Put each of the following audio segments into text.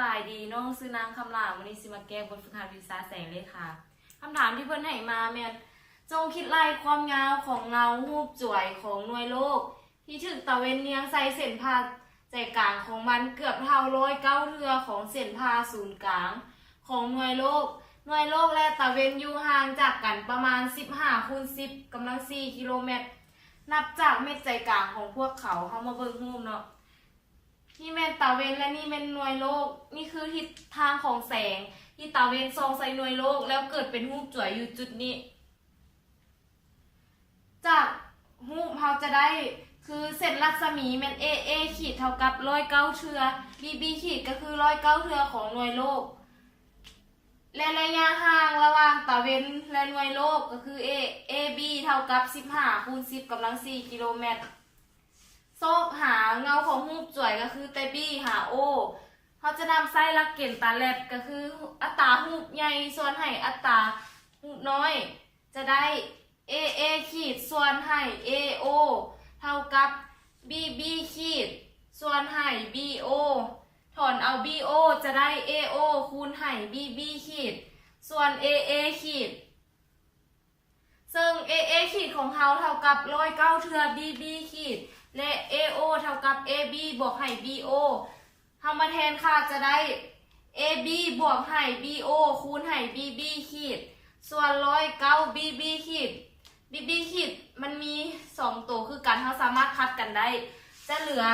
บายดีน้องซื้อนางคำลาวันนี้สิมาแก้บทฝึกหัดวิชาแสงเลยค่ะคำถามที่เพื่อนให้มาแม่จงคิดไล่ความยาวของเงารูปจ่วยของหน่วยโลกที่ถึกตะเวนเนียงใส่เส้นผ่าใจกลางของมันเกือบเท่า109เทือของเส้นผ่าศูนย์กลางของหน่วยโลกและตะเวนอยู่ห่างจากกันประมาณ15 คูณ 10 กำลัง 4 กิโลเมตรนับจากเม็ดใจกลางของพวกเขามาเบิ่งรูปเนาะนี่แม่นตะเวนและนี่แม่นหน่วยโลกนี่คือทิศทางของแสงที่ตะเวนส่องใส่หน่วยโลกแล้วเกิดเป็นรูปจ่วยอยู่จุดนี้จากรูปเราจะได้คือเส้นรัศมีแม่น AA ขีดเท่ากับ109เทือ BB ขีดก็คือ109เทือของหน่วยโลกและระยะห่างระหว่างตะเวนและหน่วยโลกก็คือ AB เท่ากับ15 คูณ 10 กำลัง 4 กิโลเมตรโซกหาเงาของรูปจ่วยก็คือเตบี้หาโอเขาจะนำไส้หลักเกณฑ์ตาแลบก็คืออัตรารูปใหญ่ส่วนให้อัตรารูปน้อยจะได้ AA ขีดส่วนให้ AO เท่ากับ BB ขีดส่วนให้ BO ถอนเอา BO จะได้ AO คูณให้ BB ขีดส่วน AA ขีดซึ่ง AA ขีดของเขาเท่ากับ109เทือ BB ขีดและ AO เท่ากับ AB บวกให้ BO ทำมาแทนค่าจะได้ AB บวกให้ BO คูณให้ BB ขีดส่วน109 BB ขีด BB ขีดมันมี2ตัวคือกันเราสามารถคัดกันได้จะเหลือ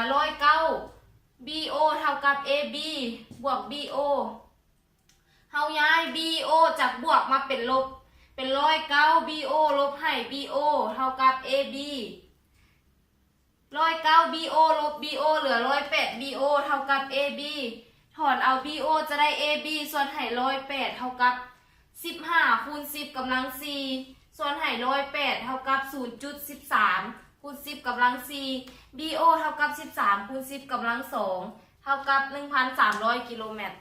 109 BO เท่ากับ AB บวก BO เราย้าย BO จากบวกมาเป็นลบเป็น109 BO ลบให้ BO เท่ากับ AB 109 BO ลบ BO เหลือ108 BO เท่ากับ AB ถอนเอา BO จะได้ AB ส่วนให้108เท่ากับ15 คูณ 10 กำลัง 4ส่วนให้108เท่ากับ 0.13 คูณ 10 กำลัง 4 BO เท่ากับ13 คูณ 10 กำลัง 2เท่ากับ 1,300 กิโลเมตร